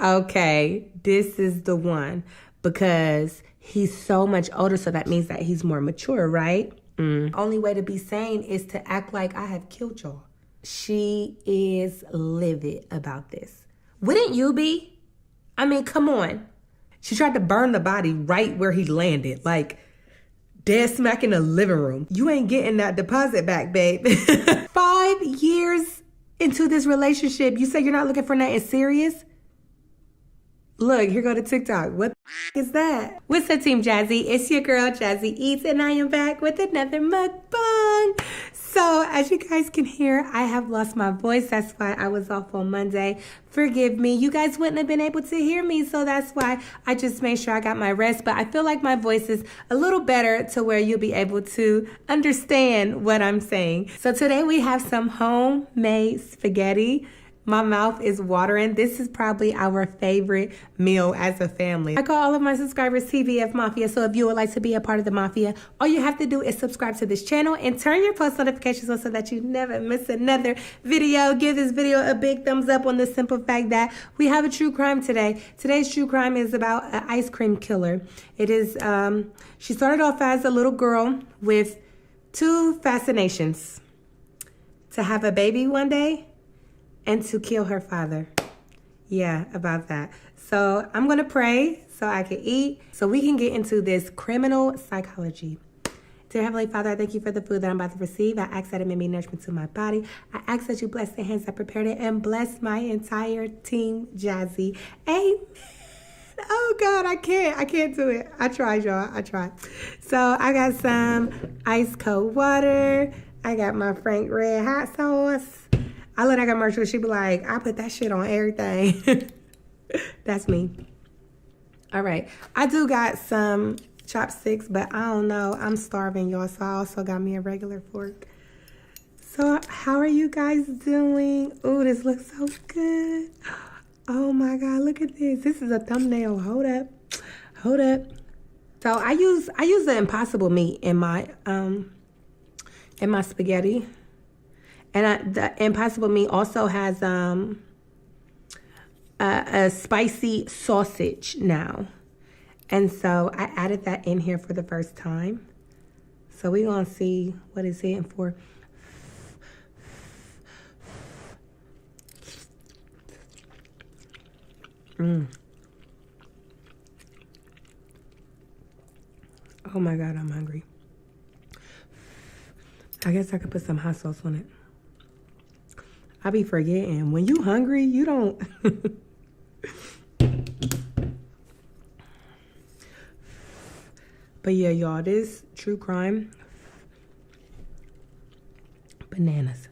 Okay, this is the one because he's so much older, so that means that he's more mature, right? Only way to be sane is to act like I have killed y'all. She is livid about this. Wouldn't you be? I mean, come on. She tried to burn the body right where he landed, like dead smack in the living room. You ain't getting that deposit back, babe. 5 years into this relationship, you say you're not looking for nothing serious? Look, here go to TikTok. What the is that? What's up, Team Jazzy? It's your girl, Jazzy Eats, and I am back with another mukbang. So, as you guys can hear, I have lost my voice. That's why I was off on Monday. Forgive me. You guys wouldn't have been able to hear me, so that's why I just made sure I got my rest. But I feel like my voice is a little better to where you'll be able to understand what I'm saying. So today we have some homemade spaghetti. My mouth is watering. This is probably our favorite meal as a family. I call all of my subscribers TVF Mafia, so if you would like to be a part of the Mafia, all you have to do is subscribe to this channel and turn your post notifications on so that you never miss another video. Give this video a big thumbs up on the simple fact that we have a true crime today. Today's true crime is about an ice cream killer. It is, she started off as a little girl with two fascinations: to have a baby one day and to kill her father. Yeah, about that. So I'm gonna pray so I can eat, so we can get into this criminal psychology. Dear Heavenly Father, I thank you for the food that I'm about to receive. I ask that it may be nourishment to my body. I ask that you bless the hands that prepared it and bless my entire team, Jazzy. Amen. Oh God, I can't do it. I tried, y'all, I tried. So I got some ice cold water. I got my Frank Red hot sauce. I let her commercial, she be like, I put that shit on everything. That's me. All right. I do got some chopsticks, but I don't know. I'm starving, y'all, so I also got me a regular fork. So how are you guys doing? Ooh, this looks so good. Oh my God, look at this. This is a thumbnail. Hold up. Hold up. So I use the impossible meat in my spaghetti. And the impossible meat also has a spicy sausage now. And so I added that in here for the first time. So we're going to see what it's hitting for. Oh my God, I'm hungry. I guess I could put some hot sauce on it. I be forgetting. When you hungry, you don't. But yeah, y'all, this true crime. Bananas.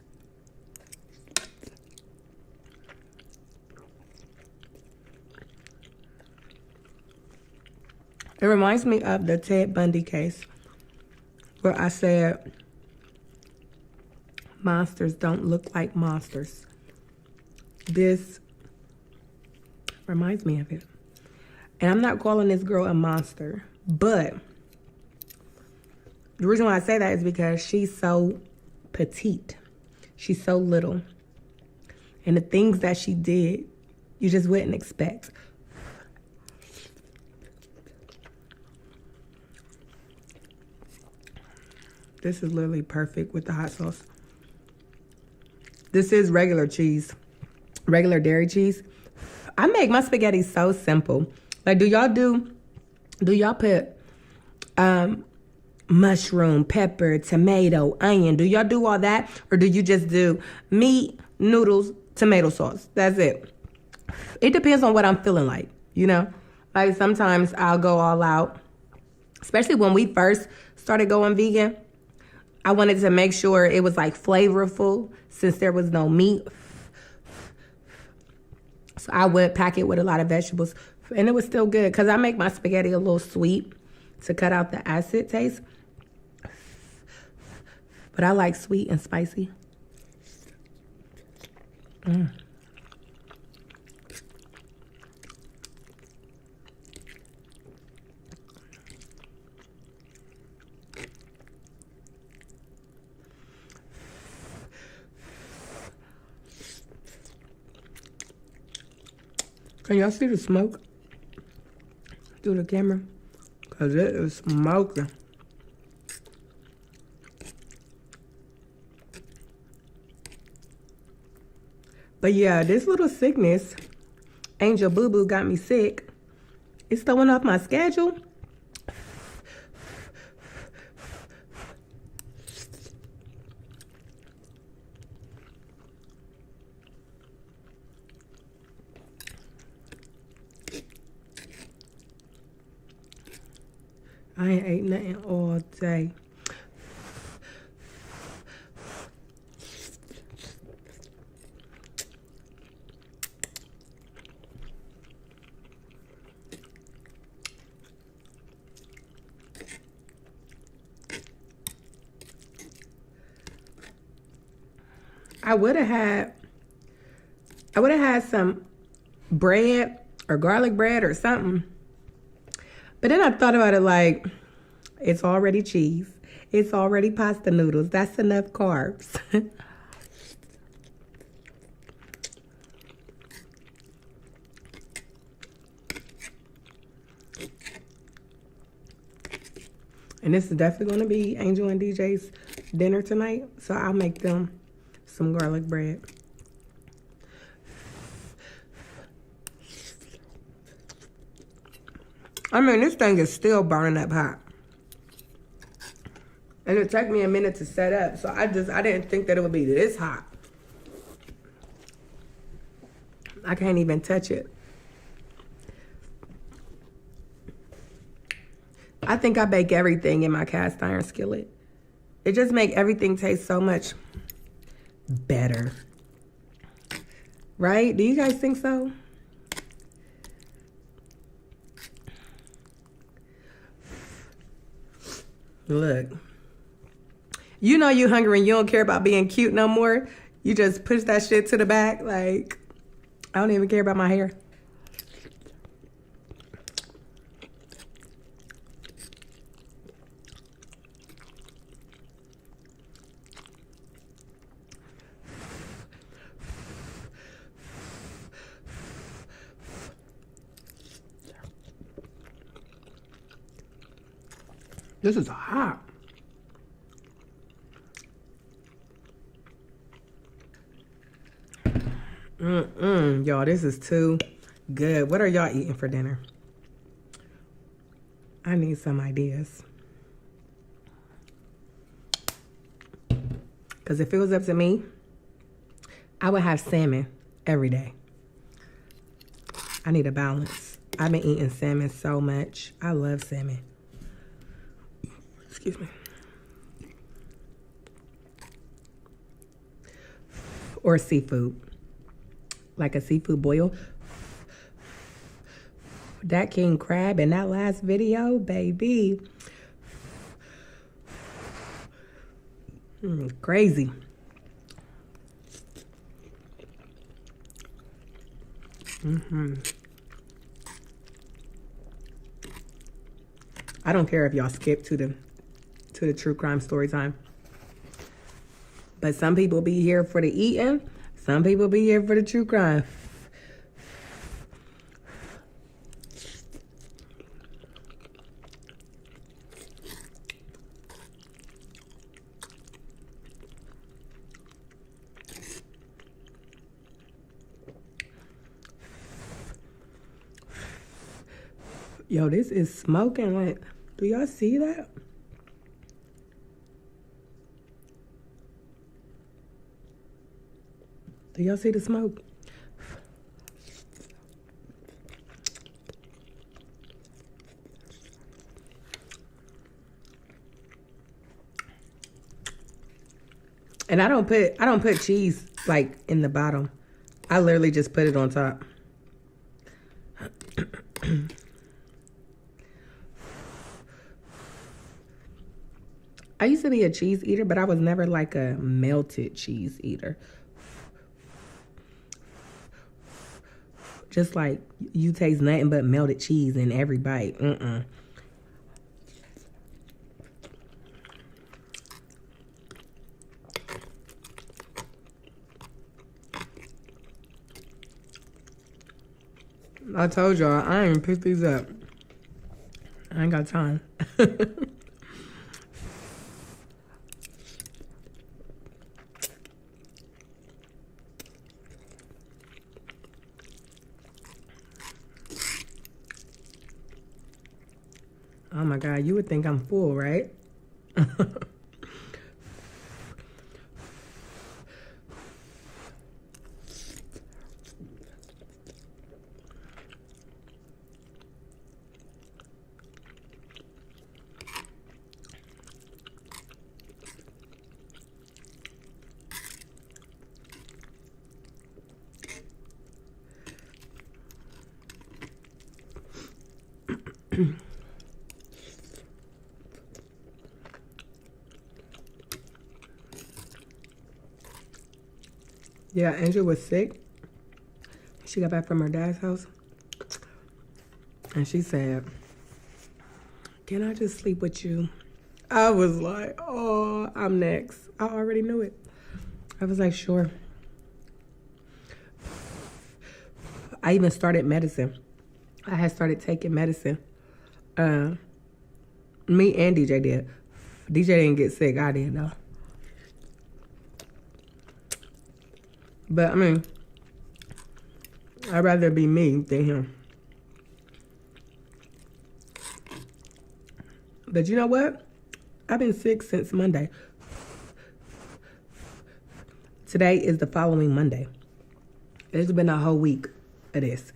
It reminds me of the Ted Bundy case where I said monsters don't look like monsters. This reminds me of it. And I'm not calling this girl a monster, but the reason why I say that is because she's so petite. She's so little. And the things that she did, you just wouldn't expect. This is literally perfect with the hot sauce. This is regular cheese, regular dairy cheese. I make my spaghetti so simple. Like, do y'all put mushroom, pepper, tomato, onion? Do y'all do all that? Or do you just do meat, noodles, tomato sauce? That's it. It depends on what I'm feeling like, you know? Like sometimes I'll go all out, especially when we first started going vegan. I wanted to make sure it was like flavorful since there was no meat. So I would pack it with a lot of vegetables. And it was still good because I make my spaghetti a little sweet to cut out the acid taste. But I like sweet and spicy. Can y'all see the smoke through the camera? Because it is smoking. But yeah, this little sickness, Angel Boo Boo got me sick. It's throwing off my schedule. I ain't ate nothing all day. I would have had some bread or garlic bread or something. But then I thought about it like, it's already cheese. It's already pasta noodles. That's enough carbs. And this is definitely going to be Angel and DJ's dinner tonight. So I'll make them some garlic bread. I mean, this thing is still burning up hot. And it took me a minute to set up. So I didn't think that it would be this hot. I can't even touch it. I think I bake everything in my cast iron skillet. It just makes everything taste so much better. Right? Do you guys think so? Look. You know you hungry and you don't care about being cute no more. You just push that shit to the back. Like, I don't even care about my hair. This is hot. Y'all, this is too good. What are y'all eating for dinner? I need some ideas. Because if it was up to me, I would have salmon every day. I need a balance. I've been eating salmon so much. I love salmon. Excuse me. Or seafood. Like a seafood boil. That king crab in that last video, baby. Crazy. I don't care if y'all skip to the true crime story time. But some people be here for the eating. Some people be here for the true crime. Yo, this is smoking. Like, do y'all see that? Do y'all see the smoke? And I don't put cheese like in the bottom. I literally just put it on top. I used to be a cheese eater, but I was never like a melted cheese eater. Just like you taste nothing but melted cheese in every bite. I told y'all, I ain't pick these up. I ain't got time. Oh my God, you would think I'm full, right? Yeah, Angel was sick. She got back from her dad's house. And she said, can I just sleep with you? I was like, oh, I'm next. I already knew it. I was like, sure. I even started medicine. I had started taking medicine. Me and DJ did. DJ didn't get sick. I did, though. But, I mean, I'd rather be me than him. But you know what? I've been sick since Monday. Today is the following Monday. It's been a whole week of this.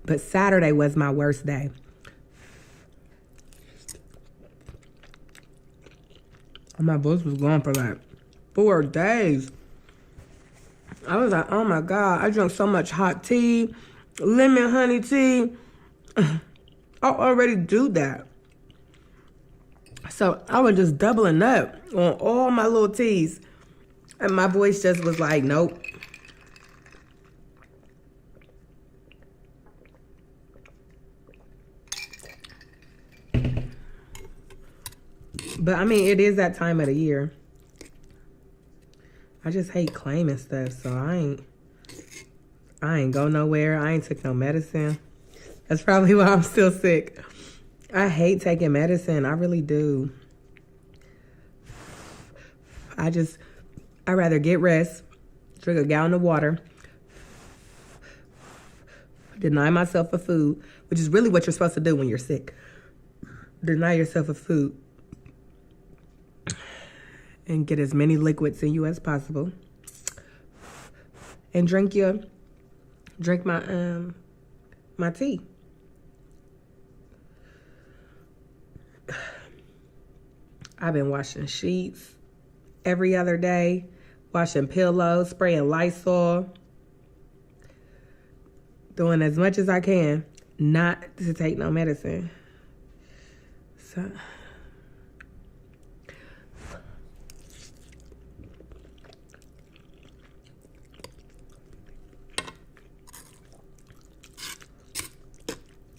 But Saturday was my worst day. My voice was gone for like 4 days. I was like, oh my God, I drank so much hot tea, lemon honey tea. I already do that. So I was just doubling up on all my little teas. And my voice just was like, nope. But I mean, it is that time of the year. I just hate claiming stuff, so I ain't go nowhere. I ain't took no medicine. That's probably why I'm still sick. I hate taking medicine. I really do. I'd rather get rest, drink a gallon of water, deny myself of food, which is really what you're supposed to do when you're sick. Deny yourself of food. And get as many liquids in you as possible. And drink my tea. I've been washing sheets every other day, washing pillows, spraying Lysol, doing as much as I can not to take no medicine. So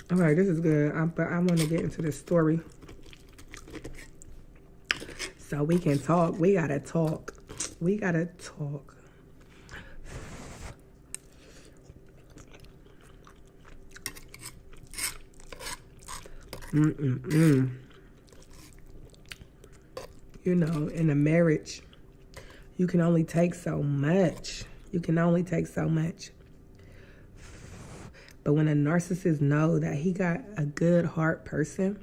all right, this is good, but I want to get into this story so we can talk. We gotta talk. We gotta talk. You know, in a marriage, you can only take so much. You can only take so much. But when a narcissist knows that he got a good heart person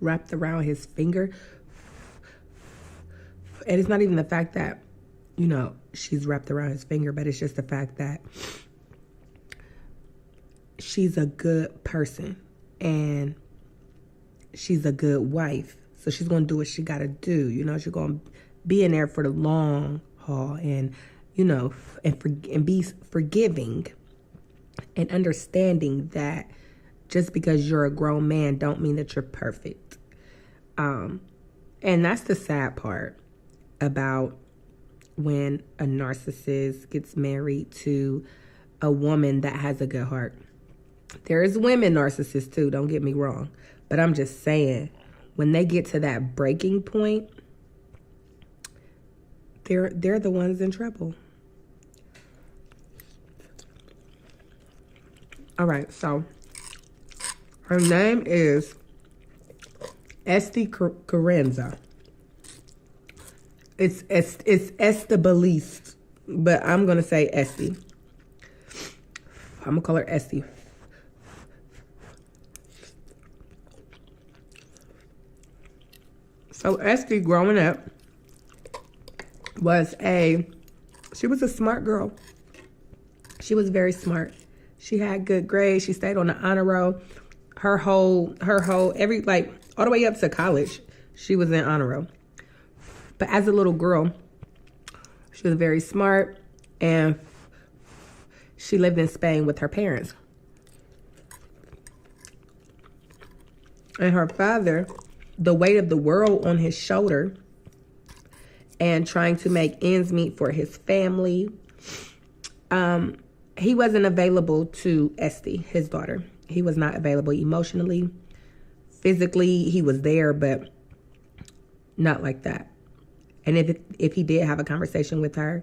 wrapped around his finger, and it's not even the fact that, you know, she's wrapped around his finger, but it's just the fact that she's a good person and she's a good wife. So she's going to do what she got to do. You know, she's going to be in there for the long haul and, you know, and be forgiving and understanding that just because you're a grown man don't mean that you're perfect. And that's the sad part about when a narcissist gets married to a woman that has a good heart. There is women narcissists too, don't get me wrong. But I'm just saying, when they get to that breaking point, they're the ones in trouble. All right, so her name is Esty Carranza. It's Estebaliste, but I'm gonna say Esty. I'm gonna call her Esty. So Esty, growing up, she was a smart girl. She was very smart. She had good grades. She stayed on the honor roll. Her whole, all the way up to college, she was in honor roll. But as a little girl, she was very smart, and she lived in Spain with her parents. And her father, the weight of the world on his shoulder, and trying to make ends meet for his family, he wasn't available to Esty, his daughter. He was not available emotionally. Physically, he was there, but not like that. And if he did have a conversation with her,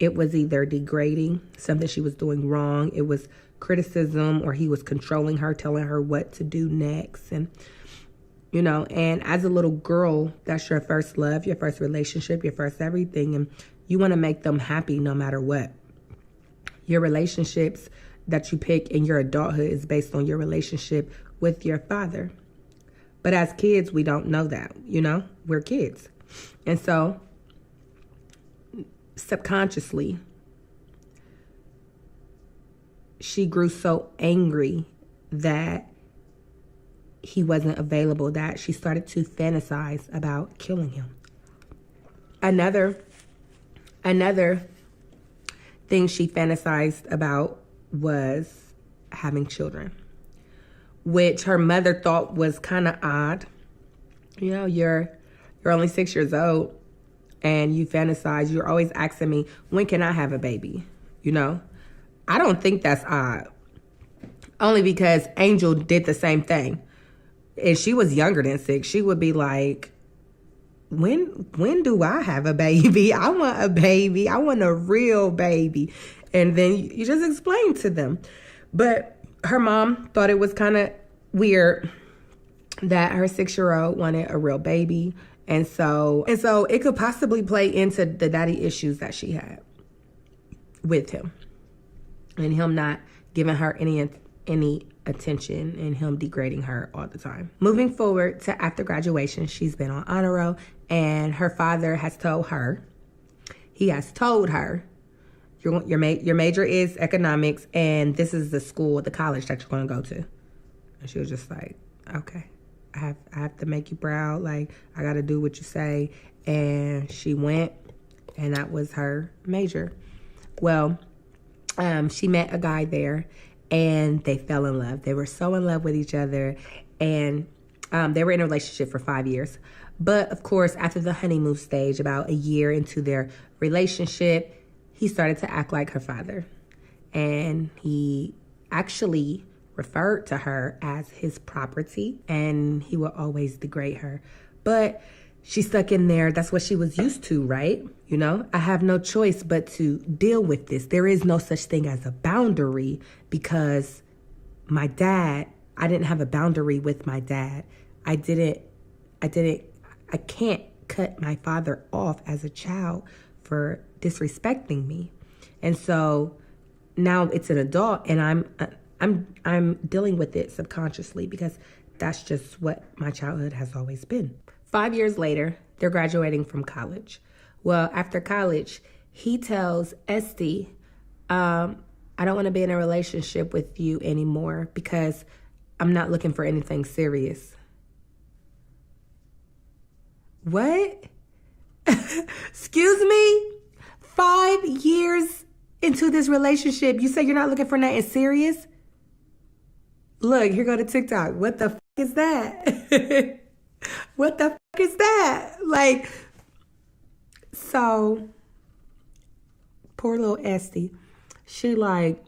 it was either degrading, something she was doing wrong. It was criticism, or he was controlling her, telling her what to do next. And, and as a little girl, that's your first love, your first relationship, your first everything. And you want to make them happy no matter what. Your relationships that you pick in your adulthood is based on your relationship with your father. But as kids, we don't know that, we're kids. And so subconsciously, she grew so angry that he wasn't available that she started to fantasize about killing him. Another thing she fantasized about was having children, which her mother thought was kind of odd. You're only 6 years old and you fantasize. You're always asking me, when can I have a baby? I don't think that's odd. Only because Angel did the same thing. And she was younger than 6. She would be like, when do I have a baby? I want a baby. I want a real baby. And then you just explain to them. But her mom thought it was kind of weird that her 6-year-old wanted a real baby. And so it could possibly play into the daddy issues that she had with him. And him not giving her any attention, and him degrading her all the time. Moving forward to after graduation, she's been on honor roll, and her father has told her, your major is economics, and this is the college that you're going to go to. And she was just like, okay, I have to make you proud. Like, I got to do what you say. And she went, and that was her major. Well, she met a guy there, and they fell in love. They were so in love with each other, and they were in a relationship for 5 years. But of course, after the honeymoon stage, about a year into their relationship, he started to act like her father. And he actually referred to her as his property, and he would always degrade her. But she stuck in there. That's what she was used to, right? I have no choice but to deal with this. There is no such thing as a boundary, because I didn't have a boundary with my dad. I can't cut my father off as a child for disrespecting me. And so now it's an adult, and I'm dealing with it subconsciously, because that's just what my childhood has always been. 5 years later, they're graduating from college. Well, after college, he tells Esty, I don't want to be in a relationship with you anymore because I'm not looking for anything serious. What? Excuse me? 5 years into this relationship, you say you're not looking for nothing serious? Look, here go to TikTok. What the is that? What the is that? Like, so, poor little Esty. She like,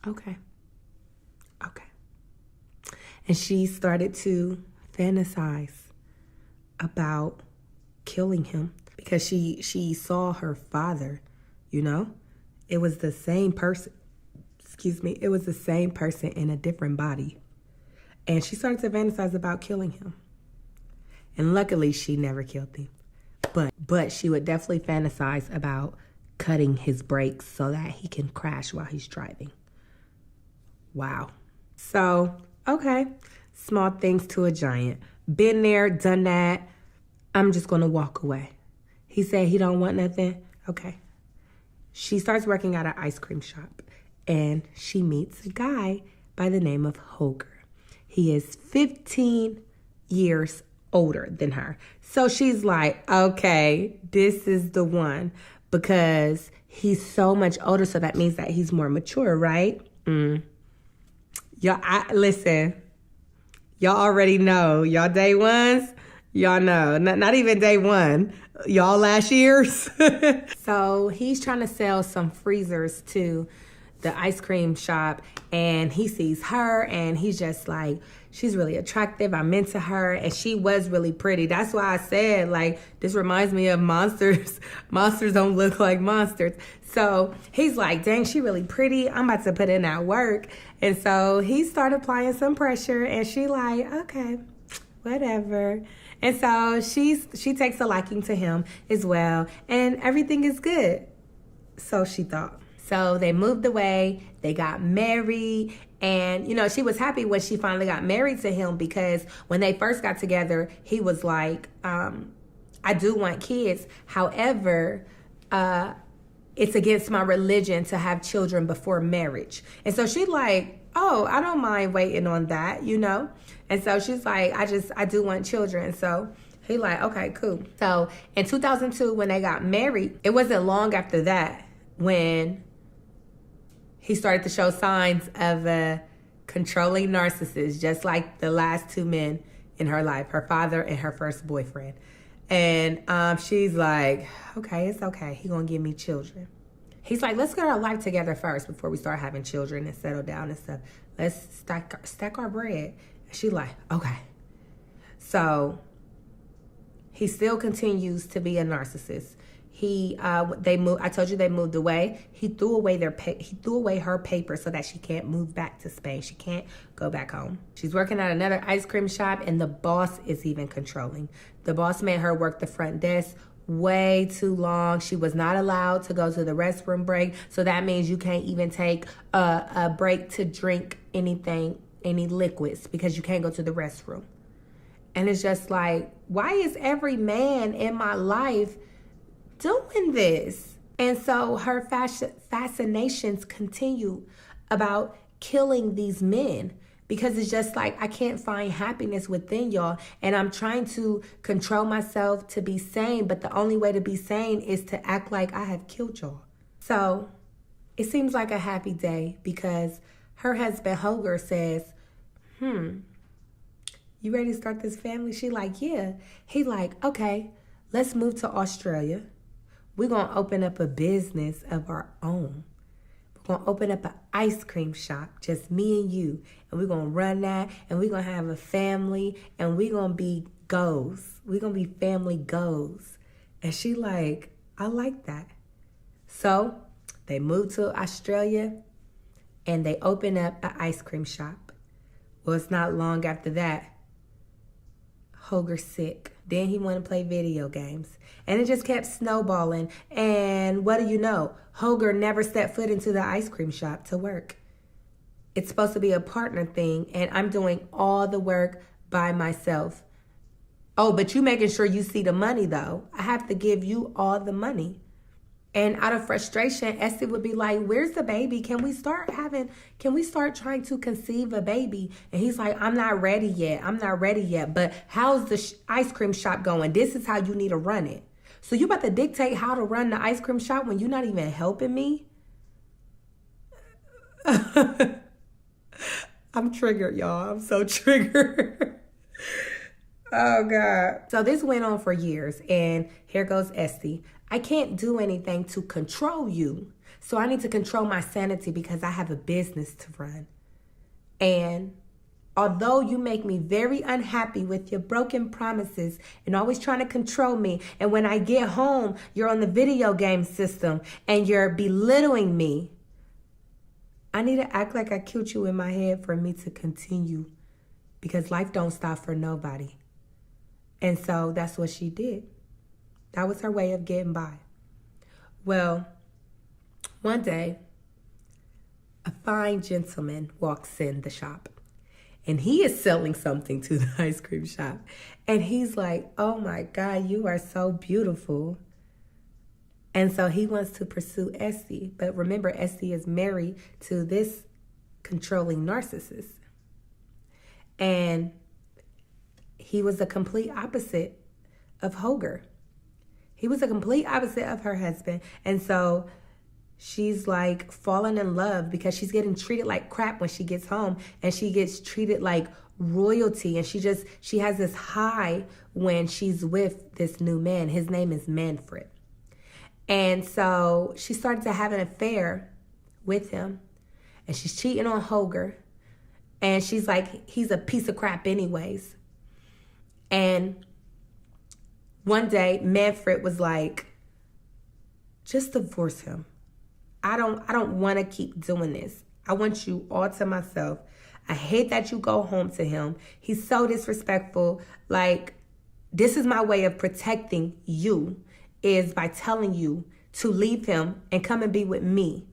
okay. And she started to fantasize about killing him, because she saw her father, It was the same person. excuse me, it was the same person in a different body. And she started to fantasize about killing him. And luckily, she never killed him. But she would definitely fantasize about cutting his brakes so that he can crash while he's driving. Wow. So, okay. Small things to a giant. Been there, done that. I'm just going to walk away. He said he don't want nothing. Okay. She starts working at an ice cream shop. And she meets a guy by the name of Holger. He is 15 years older than her. So she's like, okay, this is the one, because he's so much older. So that means that he's more mature, right? Listen, y'all already know. Y'all day ones, y'all know. Not even day one. Y'all last year's. So he's trying to sell some freezers to the ice cream shop, and he sees her, and he's just like, she's really attractive. I'm into her, and she was really pretty. That's why I said, like, this reminds me of monsters. Monsters don't look like monsters. So he's like, dang, she really pretty. I'm about to put in that work. And so he started applying some pressure, and she like, okay, whatever. And so she takes a liking to him as well, and everything is good. So she thought. So they moved away, they got married, and, you know, she was happy when she finally got married to him, because when they first got together, he was like, I do want kids. However, it's against my religion to have children before marriage. And so she's like, oh, I don't mind waiting on that, you know? And so she's like, I do want children. So he like, okay, cool. So in 2002, when they got married, it wasn't long after that when he started to show signs of a controlling narcissist, just like the last two men in her life, her father and her first boyfriend. And she's like, okay, it's okay. He's going to give me children. He's like, let's get our life together first before we start having children and settle down and stuff. Let's stack our bread. And she's like, okay. So he still continues to be a narcissist. They moved. I told you they moved away. He threw away her paper so that she can't move back to Spain. She can't go back home. She's working at another ice cream shop, and the boss is even controlling. The boss made her work the front desk way too long. She was not allowed to go to the restroom break. So that means you can't even take a break to drink anything, any liquids, because you can't go to the restroom. And it's just like, why is every man in my life doing this? And so her fascinations continue about killing these men, because it's just like, I can't find happiness within y'all, and I'm trying to control myself to be sane, but the only way to be sane is to act like I have killed y'all. So it seems like a happy day, because her husband Holger says, you ready to start this family? She like, yeah. He like, okay, let's move to Australia. We're going to open up a business of our own. We're going to open up an ice cream shop, just me and you. And we're going to run that, and we're going to have a family, and we're going to be goals. We're going to be family goals. And she like, I like that. So they moved to Australia, and they opened up an ice cream shop. Well, it's not long after that, Holger's sick. Then he wanted to play video games. And it just kept snowballing. And what do you know? Holger never stepped foot into the ice cream shop to work. It's supposed to be a partner thing, and I'm doing all the work by myself. Oh, but you making sure you see the money, though. I have to give you all the money. And out of frustration, Esty would be like, where's the baby? Can we start trying to conceive a baby? And he's like, I'm not ready yet. But how's the ice cream shop going? This is how you need to run it. So you about to dictate how to run the ice cream shop when you're not even helping me? I'm triggered, y'all. I'm so triggered. Oh, God. So this went on for years, and here goes Esty. I can't do anything to control you, so I need to control my sanity because I have a business to run. And although you make me very unhappy with your broken promises and always trying to control me, and when I get home, you're on the video game system and you're belittling me, I need to act like I killed you in my head for me to continue, because life don't stop for nobody. And so that's what she did. That was her way of getting by. Well, one day, a fine gentleman walks in the shop, and he is selling something to the ice cream shop. And he's like, oh my God, you are so beautiful. And so he wants to pursue Esty. But remember, Esty is married to this controlling narcissist. And he was a complete opposite of Hoger. He was a complete opposite of her husband. And so she's like falling in love because she's getting treated like crap when she gets home, and she gets treated like royalty. And she has this high when she's with this new man. His name is Manfred. And so she started to have an affair with him, and she's cheating on Hoger. And she's like, he's a piece of crap anyways. And one day, Manfred was like, just divorce him. I don't want to keep doing this. I want you all to myself. I hate that you go home to him. He's so disrespectful. Like, this is my way of protecting you, is by telling you to leave him and come and be with me.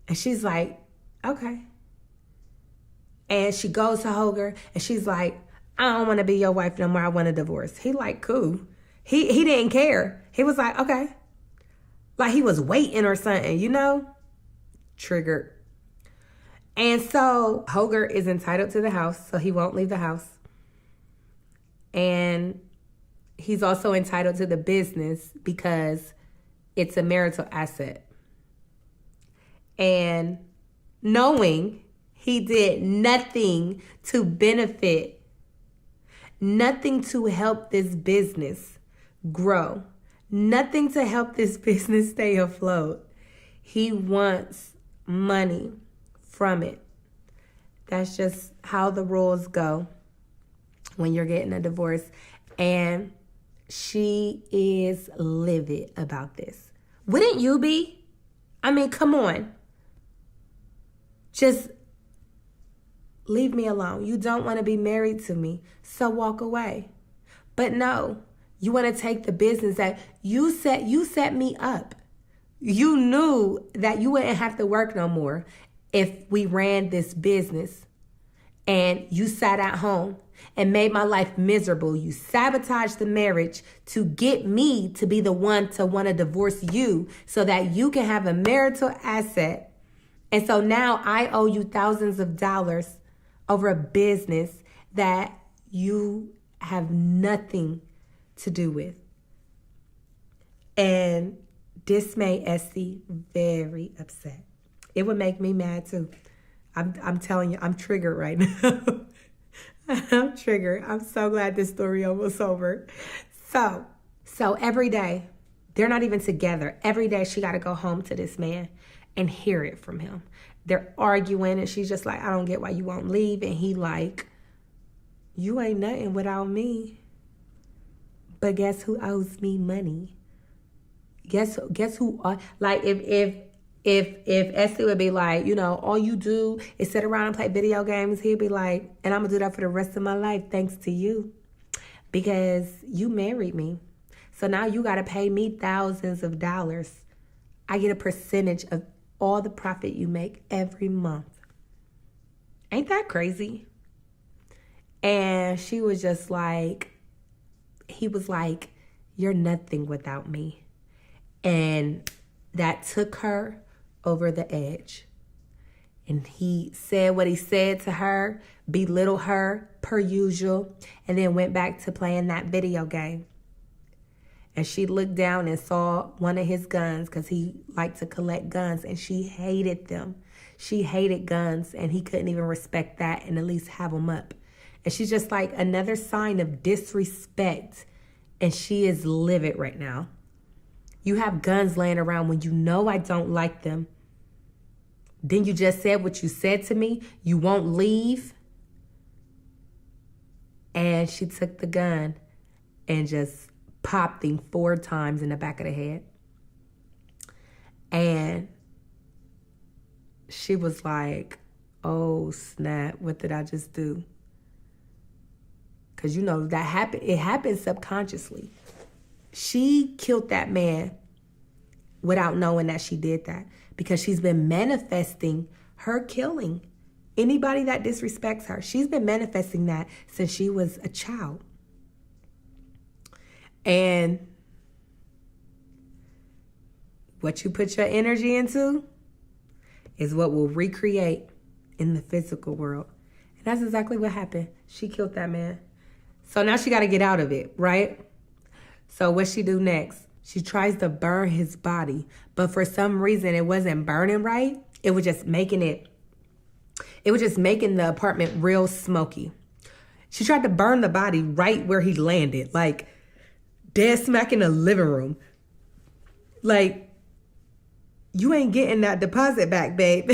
And she's like, okay. And she goes to Hoger, and she's like, I don't want to be your wife no more. I want a divorce. He like, cool. He didn't care. He was like, okay. Like he was waiting or something, you know? Triggered. And so Hoger is entitled to the house, so he won't leave the house. And he's also entitled to the business because it's a marital asset. And knowing he did nothing to benefit, nothing to help this business grow, nothing to help this business stay afloat, he wants money from it. That's just how the rules go when you're getting a divorce. And she is livid about this. Wouldn't you be? I mean, come on. Just leave me alone. You don't want to be married to me, so walk away. But no, you want to take the business that you set me up. You knew that you wouldn't have to work no more if we ran this business, and you sat at home and made my life miserable. You sabotaged the marriage to get me to be the one to want to divorce you so that you can have a marital asset. And so now I owe you thousands of dollars over a business that you have nothing to do with. And this made Esty very upset. It would make me mad too. I'm telling you, I'm triggered right now. I'm triggered. I'm so glad this story almost over. So every day, they're not even together. Every day she got to go home to this man and hear it from him. They're arguing, and she's just like, I don't get why you won't leave. And he like, you ain't nothing without me. But guess who owes me money? Guess who? Like if Esty would be like, you know, all you do is sit around and play video games, he'd be like, and I'm gonna do that for the rest of my life thanks to you, because you married me. So now you gotta pay me thousands of dollars. I get a percentage of all the profit you make every month. Ain't that crazy? And she was just like, he was like, you're nothing without me. And that took her over the edge. And he said what he said to her, belittled her per usual, and then went back to playing that video game. And she looked down and saw one of his guns, because he liked to collect guns, and she hated them. She hated guns, and he couldn't even respect that and at least have them up. And she's just like, another sign of disrespect. And she is livid right now. You have guns laying around when you know I don't like them. Then you just said what you said to me. You won't leave. And she took the gun and just popped him 4 times in the back of the head. And she was like, oh, snap, what did I just do? Because, it happens subconsciously. She killed that man without knowing that she did that, because she's been manifesting her killing anybody that disrespects her. She's been manifesting that since she was a child. And what you put your energy into is what will recreate in the physical world. And that's exactly what happened. She killed that man. So now she got to get out of it, right? So what she do next? She tries to burn his body. But for some reason, it wasn't burning right. It was just making the apartment real smoky. She tried to burn the body right where he landed, like dead smack in the living room. Like, you ain't getting that deposit back, babe.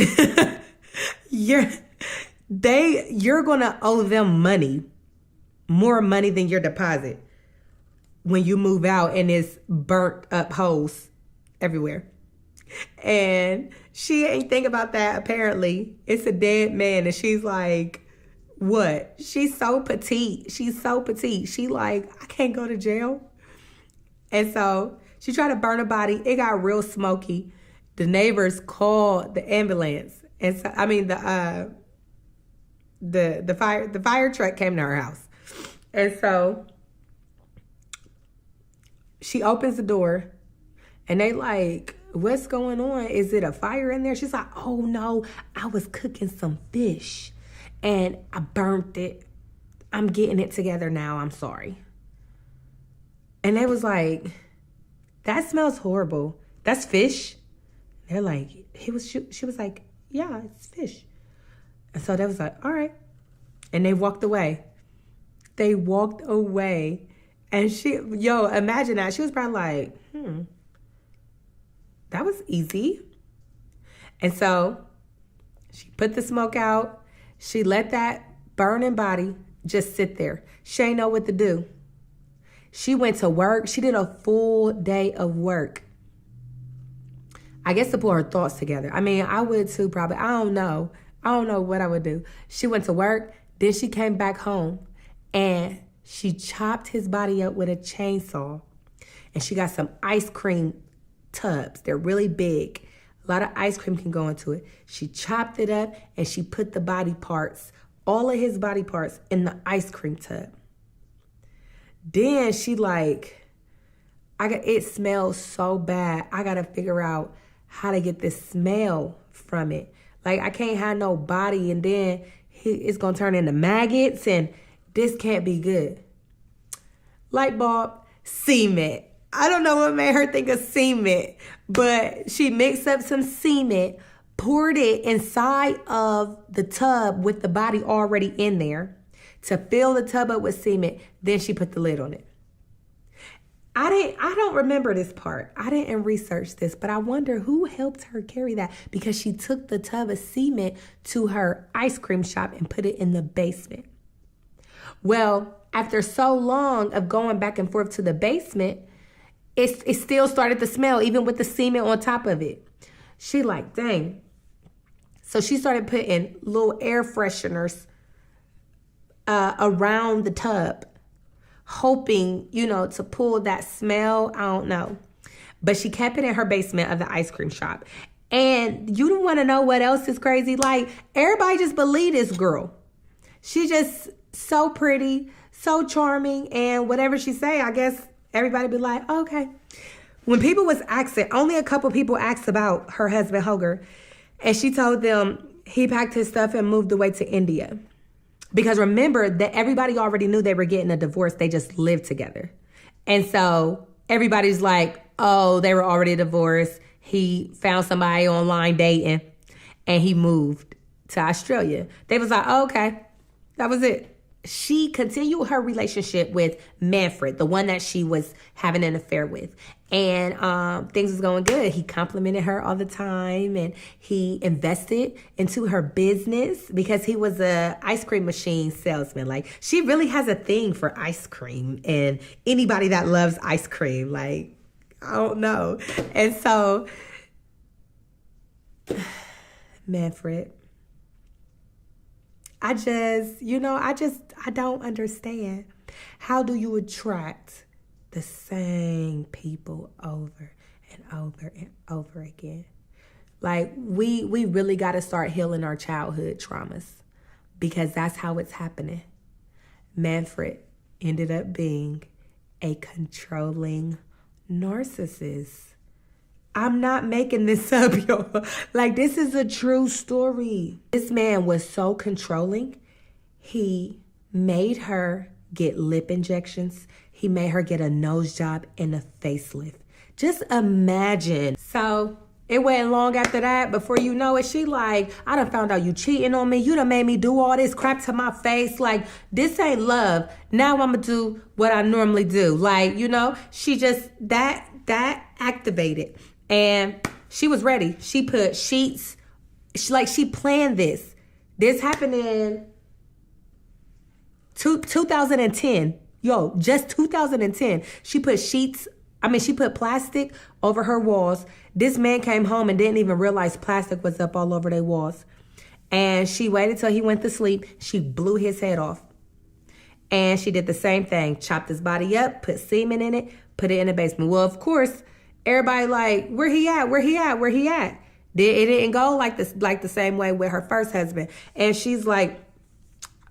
You're gonna owe them money, more money than your deposit, when you move out and it's burnt up holes everywhere. And she ain't think about that, apparently. It's a dead man, and she's like, what? She's so petite. She like, I can't go to jail. And so she tried to burn her body. It got real smoky. The neighbors called the ambulance. And so, the fire truck came to her house. And so she opens the door, and they like, what's going on? Is it a fire in there? She's like, oh no, I was cooking some fish and I burnt it. I'm getting it together now. I'm sorry. And they was like, that smells horrible. That's fish. They're like, she was like, yeah, it's fish. And so they was like, all right. And they walked away. And imagine that. She was probably like, that was easy. And so she put the smoke out. She let that burning body just sit there. She ain't know what to do. She went to work. She did a full day of work, I guess, to pull her thoughts together. I mean, I would too, probably. I don't know what I would do. She went to work. Then she came back home and she chopped his body up with a chainsaw. And she got some ice cream tubs. They're really big. A lot of ice cream can go into it. She chopped it up and she put the body parts, all of his body parts, in the ice cream tub. Then she like, it smells so bad. I got to figure out how to get this smell from it. Like, I can't have no body and then it's going to turn into maggots, and this can't be good. Light bulb, cement. I don't know what made her think of cement, but she mixed up some cement, poured it inside of the tub with the body already in there to fill the tub up with cement. Then she put the lid on it. I don't remember this part. I didn't research this, but I wonder who helped her carry that, because she took the tub of cement to her ice cream shop and put it in the basement. Well, after so long of going back and forth to the basement, it still started to smell, even with the cement on top of it. She like, dang. So she started putting little air fresheners around the tub, hoping, to pull that smell. I don't know. But she kept it in her basement of the ice cream shop. And you don't want to know what else is crazy? Like, everybody just believe this girl. She just so pretty, so charming, and whatever she say, I guess everybody be like, okay. When people was asking, only a couple people asked about her husband, Hoger, and she told them he packed his stuff and moved away to India. Because remember that everybody already knew they were getting a divorce. They just lived together. And so everybody's like, oh, they were already divorced. He found somebody online dating and he moved to Australia. They was like, oh, okay, that was it. She continued her relationship with Manfred, the one that she was having an affair with. And things was going good. He complimented her all the time, and he invested into her business because he was a ice cream machine salesman. Like, she really has a thing for ice cream and anybody that loves ice cream. Like, I don't know. And so Manfred. I don't understand. How do you attract the same people over and over and over again? Like, we really got to start healing our childhood traumas, because that's how it's happening. Manfred ended up being a controlling narcissist. I'm not making this up, y'all. Like, this is a true story. This man was so controlling. He made her get lip injections. He made her get a nose job and a facelift. Just imagine. So it wasn't long after that, before you know it, she like, I done found out you cheating on me. You done made me do all this crap to my face. Like, this ain't love. Now I'm gonna do what I normally do. Like, she just, that activated. And she was ready. She put sheets, she planned this. This happened in 2010. Yo, just 2010. She put plastic over her walls. This man came home and didn't even realize plastic was up all over their walls. And she waited till he went to sleep. She blew his head off. And she did the same thing. Chopped his body up, put semen in it, put it in the basement. Well, of course, everybody like, where he at? Where he at? Where he at? It didn't go like the same way with her first husband. And she's like,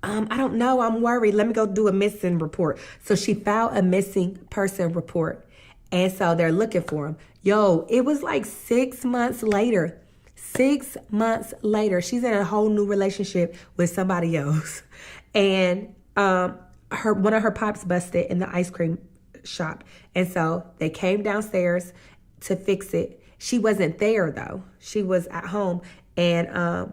I don't know. I'm worried. Let me go do a missing report. So she filed a missing person report. And so they're looking for him. Yo, it was like 6 months later. 6 months later, she's in a whole new relationship with somebody else. And one of her pops busted in the ice cream shop. And so they came downstairs to fix it. She wasn't there, though. She was at home. And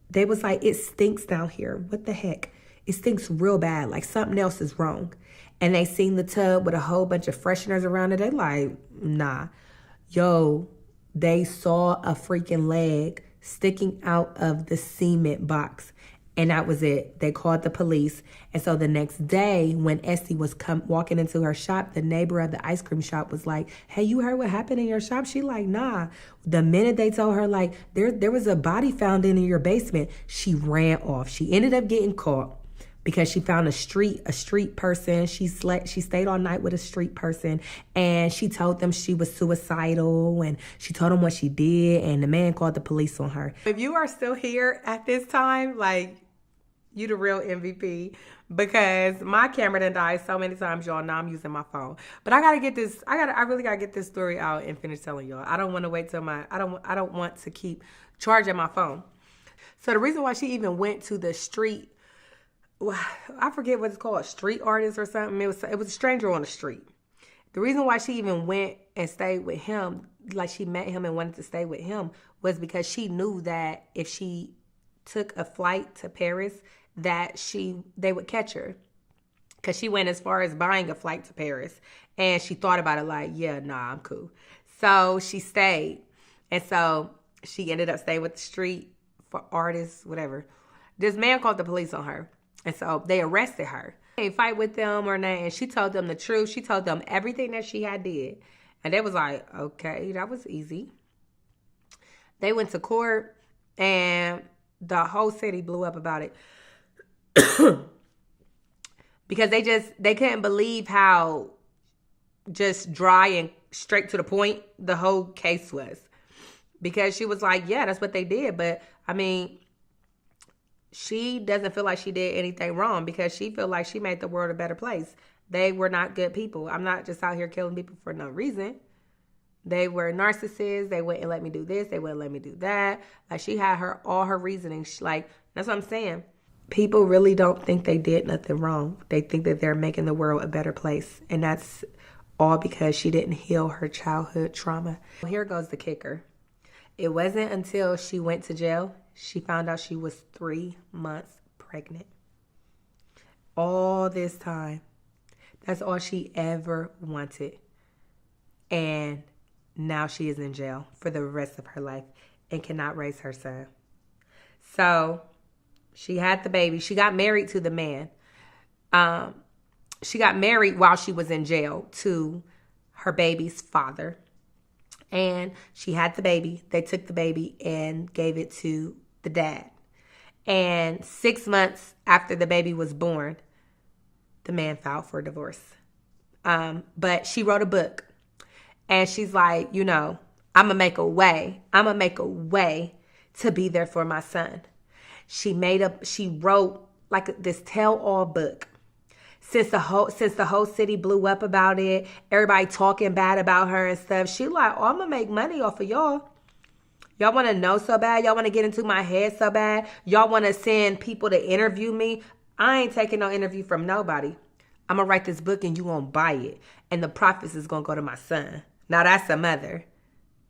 they was like, it stinks down here. What the heck? It stinks real bad. Like, something else is wrong. And they seen the tub with a whole bunch of fresheners around it. They like, nah. Yo, they saw a freaking leg sticking out of the cement box. And that was it. They called the police. And so the next day, when Essie was walking into her shop, the neighbor of the ice cream shop was like, hey, you heard what happened in your shop? She like, nah. The minute they told her, like, there was a body found in your basement, she ran off. She ended up getting caught because she found a street person. She stayed all night with a street person, and she told them she was suicidal, and she told them what she did, and the man called the police on her. If you are still here at this time, like, you the real MVP, because my camera done died so many times, y'all. Now I'm using my phone. But I really gotta get this story out and finish telling y'all. I don't want to wait till I don't want to keep charging my phone. So the reason why she even went to the street, I forget what it's called, street artist or something. It was a stranger on the street. The reason why she even went and stayed with him, like she met him and wanted to stay with him, was because she knew that if she took a flight to Paris, that they would catch her. Because she went as far as buying a flight to Paris. And she thought about it like, yeah, nah, I'm cool. So she stayed. And so she ended up staying with the street for artists, whatever. This man called the police on her. And so they arrested her. They didn't fight with them or nothing. And she told them the truth. She told them everything that she had did. And they was like, okay, that was easy. They went to court, and the whole city blew up about it. Because they couldn't believe how just dry and straight to the point the whole case was. Because she was like, yeah, that's what they did. But, I mean, she doesn't feel like she did anything wrong, because she feel like she made the world a better place. They were not good people. I'm not just out here killing people for no reason. They were narcissists. They wouldn't let me do this. They wouldn't let me do that. Like, she had all her reasoning. Like, that's what I'm saying. People really don't think they did nothing wrong. They think that they're making the world a better place. And that's all because she didn't heal her childhood trauma. Here goes the kicker. It wasn't until she went to jail, she found out she was 3 months pregnant. All this time. That's all she ever wanted. And now she is in jail for the rest of her life and cannot raise her son. So she had the baby. She got married to the man. She got married while she was in jail to her baby's father. And she had the baby. They took the baby and gave it to the dad. And 6 months after the baby was born, the man filed for divorce. But she wrote a book. And she's like, I'm going to make a way. I'm going to make a way to be there for my son. She wrote like this tell-all book. Since the whole city blew up about it, everybody talking bad about her and stuff, she like, oh, I'm going to make money off of y'all. Y'all want to know so bad? Y'all want to get into my head so bad? Y'all want to send people to interview me? I ain't taking no interview from nobody. I'm going to write this book and you going to buy it. And the profits is going to go to my son. Now, that's a mother.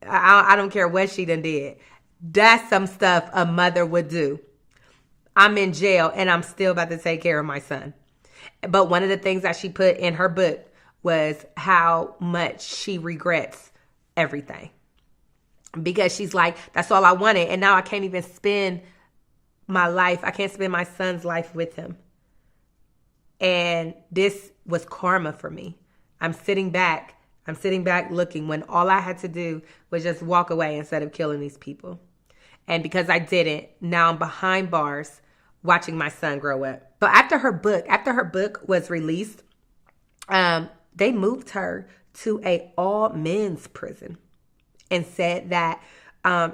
I don't care what she done did. That's some stuff a mother would do. I'm in jail and I'm still about to take care of my son. But one of the things that she put in her book was how much she regrets everything. Because she's like, that's all I wanted. And now I can't even spend my life. I can't spend my son's life with him. And this was karma for me. I'm sitting back looking when all I had to do was just walk away instead of killing these people. And because I didn't, now I'm behind bars watching my son grow up. So after her book was released, they moved her to a all men's prison and said that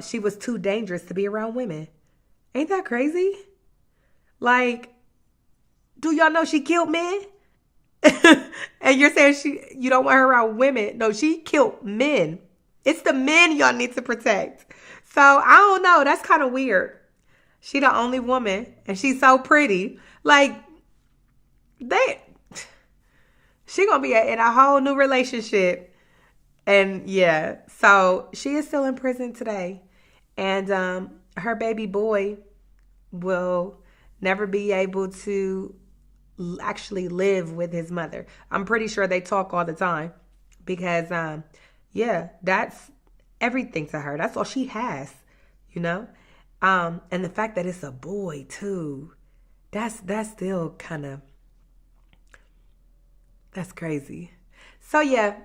she was too dangerous to be around women. Ain't that crazy? Like, do y'all know she killed men? And you're saying you don't want her around women. No, she killed men. It's the men y'all need to protect. So I don't know. That's kind of weird. She the only woman and she's so pretty. Like, she gonna be in a whole new relationship. And yeah, so she is still in prison today. And her baby boy will never be able to actually live with his mother. I'm pretty sure they talk all the time because, that's everything to her. That's all she has, And the fact that it's a boy too, that's still kind of, that's crazy. So yeah,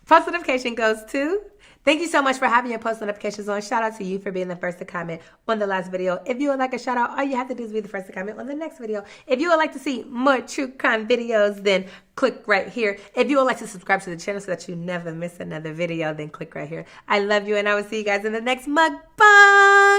post notification goes to, thank you so much for having your post notifications on. Shout out to you for being the first to comment on the last video. If you would like a shout out, all you have to do is be the first to comment on the next video. If you would like to see more true crime videos, then click right here. If you would like to subscribe to the channel so that you never miss another video, then click right here. I love you and I will see you guys in the next mukbang.